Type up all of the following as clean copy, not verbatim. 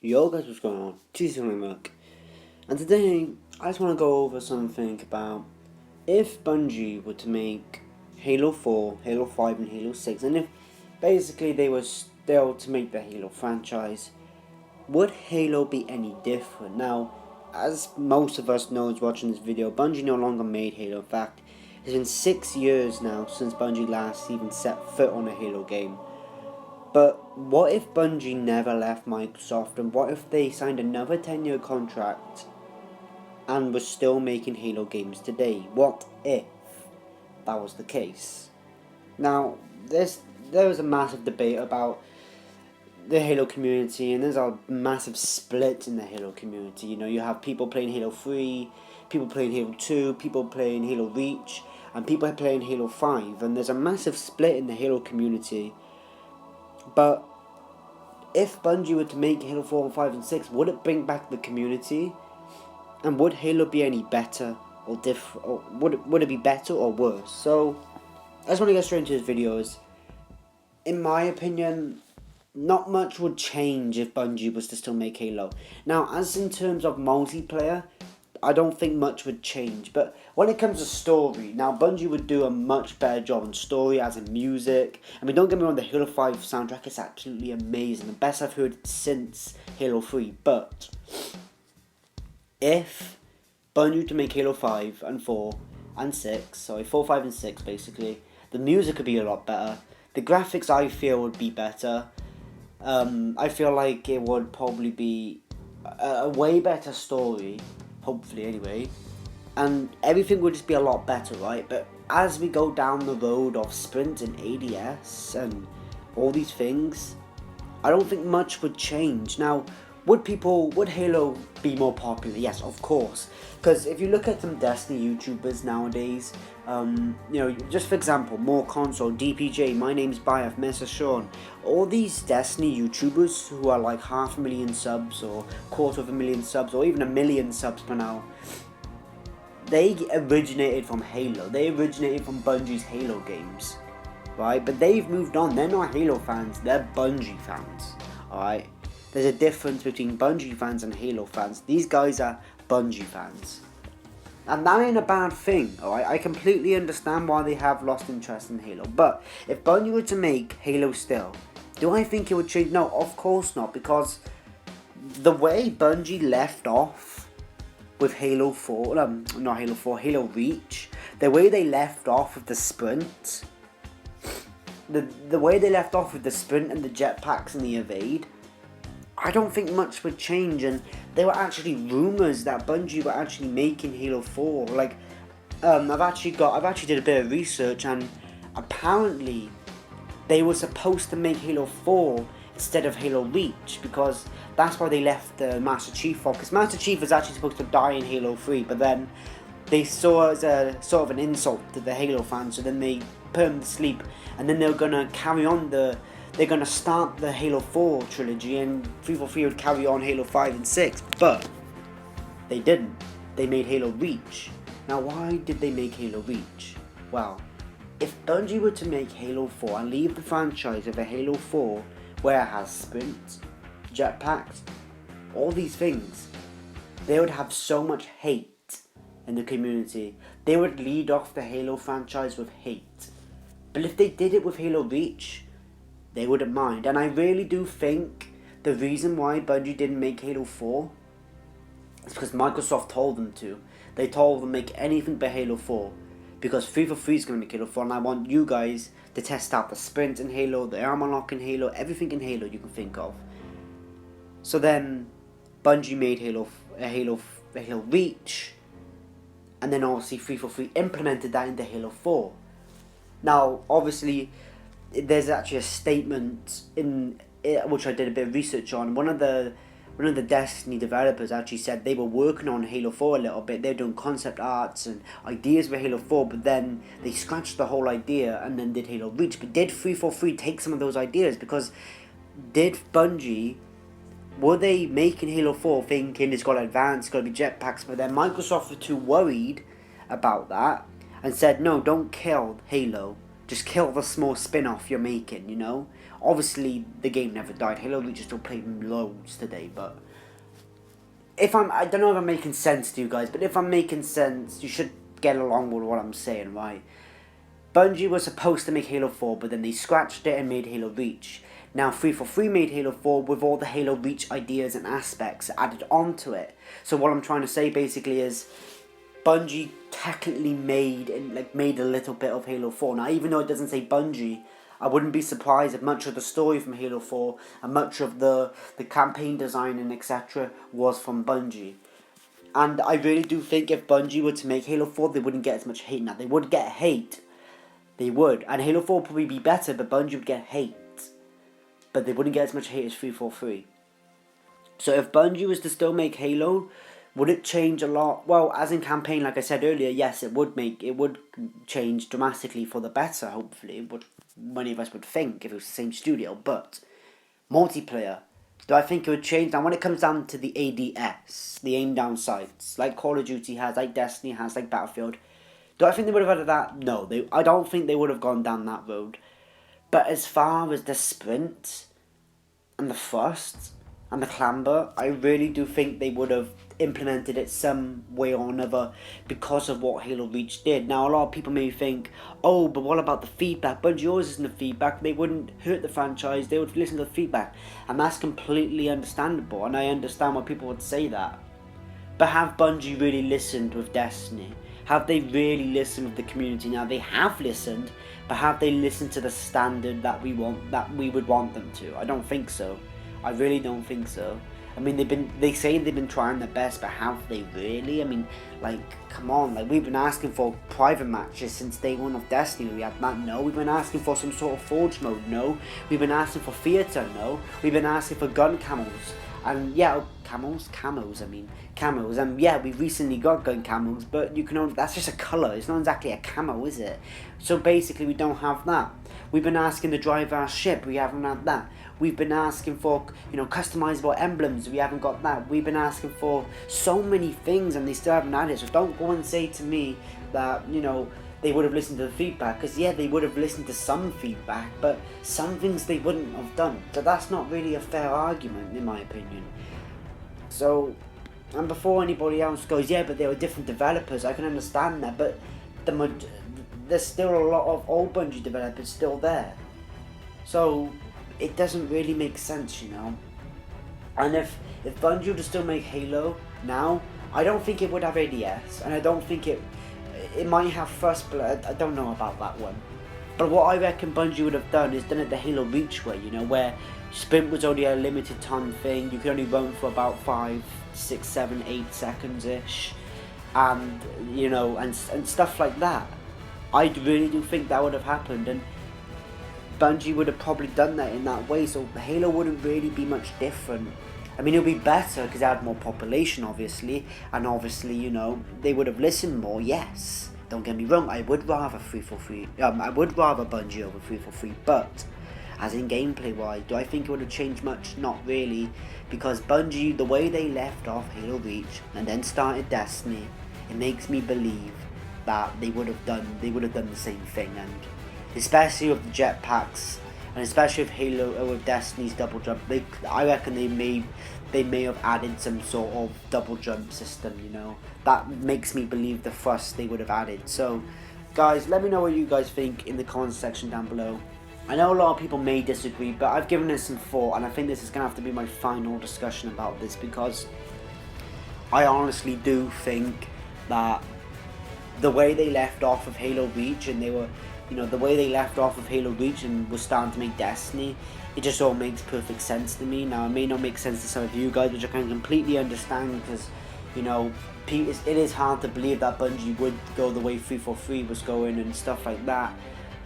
Yo guys, what's going on? Jesus, Mark. And today, I just want to go over something about if Bungie were to make Halo 4, Halo 5 and Halo 6, and if basically they were still to make the Halo franchise, would Halo be any different? Now, as most of us know watching this video, Bungie no longer made Halo. In fact, it's been 6 years now since Bungie last even set foot on a Halo game. But what if Bungie never left Microsoft, and what if they signed another 10-year contract and were still making Halo games today? What if that was the case? Now, there was a massive debate about the Halo community, and there's a massive split in the Halo community. You know, you have people playing Halo 3, people playing Halo 2, people playing Halo Reach, and people playing Halo 5, and there's a massive split in the Halo community. But if Bungie were to make Halo 4 and 5 and 6, would it bring back the community? And would Halo be any better or different? Or would it be better or worse? So, I just want to get straight into this video. In my opinion, not much would change if Bungie was to still make Halo. Now, as in terms of multiplayer, I don't think much would change. But when it comes to story, now Bungie would do a much better job on story, as in music. I mean, don't get me wrong, the Halo 5 soundtrack is absolutely amazing. The best I've heard since Halo 3. But if Bungie were to make Halo 5 and 4 and 6, sorry, 4, 5 and 6 basically, the music would be a lot better. The graphics, I feel, would be better. I feel like it would probably be a way better story. Hopefully anyway, and everything would just be a lot better, right? But as we go down the road of sprint and ADS and all these things, I don't think much would change. Now, would Halo be more popular? Yes, of course, because if you look at some Destiny YouTubers nowadays, you know, just for example, More Console, DPJ, My Name's Bayaf, Mr. Sean, all these Destiny YouTubers who are like 500,000 subs or 250,000 subs or even 1 million subs per now, they originated from Halo. They originated from Bungie's Halo games, right? But they've moved on. They're not Halo fans, they're Bungie fans, alright? There's a difference between Bungie fans and Halo fans. These guys are Bungie fans. And that ain't a bad thing, alright? I completely understand why they have lost interest in Halo. But if Bungie were to make Halo still, do I think it would change? No, of course not. Because the way Bungie left off with Halo 4, not Halo 4, Halo Reach, the way they left off with the sprint, the way they left off with the sprint and the jetpacks and the evade, I don't think much would change. And there were actually rumours that Bungie were actually making Halo 4. Like, I've actually did a bit of research, and apparently they were supposed to make Halo 4 instead of Halo Reach, because that's why they left the Master Chief off. Because Master Chief was actually supposed to die in Halo 3, but then they saw it as a sort of an insult to the Halo fans, so then they put him to sleep, and then they were gonna carry on they're going to start the Halo 4 trilogy, and 343 would carry on Halo 5 and 6, but they didn't. They made Halo Reach. Now, why did they make Halo Reach? Well, if Bungie were to make Halo 4 and leave the franchise with a Halo 4 where it has sprint, jetpacks, all these things, they would have so much hate in the community. They would lead off the Halo franchise with hate. But if they did it with Halo Reach, they wouldn't mind. And I really do think the reason why Bungie didn't make Halo 4 is because Microsoft told them to. They told them make anything but Halo 4, because 343 is going to make Halo 4, and I want you guys to test out the sprint in Halo, the armor lock in Halo, everything in Halo you can think of. So then Bungie made Halo Reach, and then obviously 343 implemented that into Halo 4. Now, obviously, there's actually a statement in it, which I did a bit of research on. One of the Destiny developers actually said they were working on Halo 4 a little bit. They were doing concept arts and ideas for Halo 4, but then they scratched the whole idea and then did Halo Reach. But did 343 take some of those ideas? Because did Bungie, were they making Halo 4 thinking it's got to advance, it's got to be jetpacks, but then Microsoft were too worried about that and said, no, don't kill Halo. Just kill the small spin-off you're making, you know? Obviously, the game never died. Halo Reach is still playing loads today, but I don't know if I'm making sense to you guys, but if I'm making sense, you should get along with what I'm saying, right? Bungie was supposed to make Halo 4, but then they scratched it and made Halo Reach. Now 343 made Halo 4 with all the Halo Reach ideas and aspects added onto it. So what I'm trying to say basically is Bungie technically made a little bit of Halo 4. Now even though it doesn't say Bungie, I wouldn't be surprised if much of the story from Halo 4 and much of the campaign design and etc. was from Bungie. And I really do think if Bungie were to make Halo 4, they wouldn't get as much hate. Now they would get hate. They would. And Halo 4 would probably be better, but Bungie would get hate. But they wouldn't get as much hate as 343. So if Bungie was to still make Halo, would it change a lot? Well, as in campaign, like I said earlier, yes, it would change dramatically for the better, hopefully. What many of us would think if it was the same studio. But multiplayer, do I think it would change? Now when it comes down to the ADS, the aim down sights, like Call of Duty has, like Destiny has, like Battlefield, do I think they would have added that? No, I don't think they would have gone down that road. But as far as the sprint and the thrust and the clamber, I really do think they would have implemented it some way or another because of what Halo Reach did. Now a lot of people may think, oh, but what about the feedback? Bungie always listen to feedback. They wouldn't hurt the franchise. They would listen to the feedback. And that's completely understandable. And I understand why people would say that. But have Bungie really listened with Destiny? Have they really listened with the community? Now they have listened, but have they listened to the standard that we would want them to? I don't think so. I really don't think so. I mean, they say they've been trying their best, but have they really? I mean, like, come on, like, we've been asking for private matches since day one of Destiny. We had that, no. We've been asking for some sort of Forge mode, no. We've been asking for theater, no. We've been asking for gun camos. And yeah, camos, and yeah, we recently got gun camos, but you can only, that's just a colour, it's not exactly a camo, is it? So basically we don't have that. We've been asking to drive our ship, we haven't had that. We've been asking for, customizable emblems, we haven't got that. We've been asking for so many things and they still haven't had it, so don't go and say to me that, they would have listened to the feedback, because yeah, they would have listened to some feedback, but some things they wouldn't have done. So that's not really a fair argument, in my opinion. So, and before anybody else goes, yeah, but they were different developers, I can understand that, but there's still a lot of old Bungie developers still there. So, it doesn't really make sense, And if Bungie would still make Halo now, I don't think it would have ADS, and I don't think it might have First Blood. I don't know about that one. But what I reckon Bungie would have done is done it the Halo Reach way, where sprint was only a limited time thing. You could only run for about 5, 6, 7, 8 seconds-ish. And, and stuff like that. I really do think that would have happened. And Bungie would have probably done that in that way. So Halo wouldn't really be much different. I mean, it would be better because they had more population, obviously. And obviously, they would have listened more, yes. Don't get me wrong, I would rather 343. I would rather Bungie over 343, but as in gameplay-wise, do I think it would have changed much? Not really, because Bungie, the way they left off Halo Reach and then started Destiny, it makes me believe that they would have done the same thing, and especially with the jetpacks, and especially with with Destiny's double jump, I reckon they may have added some sort of double jump system, That makes me believe the thrust they would have added. So, guys, let me know what you guys think in the comments section down below. I know a lot of people may disagree, but I've given it some thought, and I think this is going to have to be my final discussion about this, because I honestly do think that the way they left off of Halo Reach, and they were, the way they left off of Halo Reach and was starting to make Destiny, it just all makes perfect sense to me. Now, it may not make sense to some of you guys, which I can completely understand, because, it is hard to believe that Bungie would go the way 343 was going and stuff like that.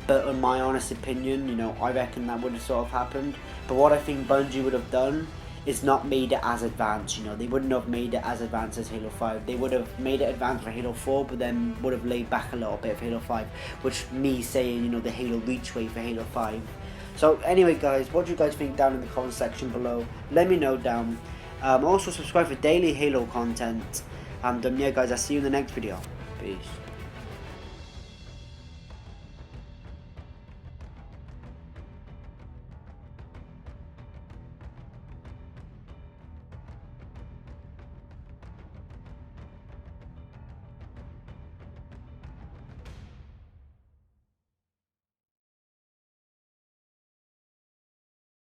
But in my honest opinion, I reckon that would have sort of happened. But what I think Bungie would have done is not made it as advanced, They wouldn't have made it as advanced as Halo 5. They would have made it advanced for Halo 4, but then would have laid back a little bit for Halo 5. Which me saying, the Halo Reach way for Halo 5. So anyway, guys, what do you guys think down in the comment section below? Let me know down. Also subscribe for daily Halo content. And yeah, guys, I'll see you in the next video. Peace.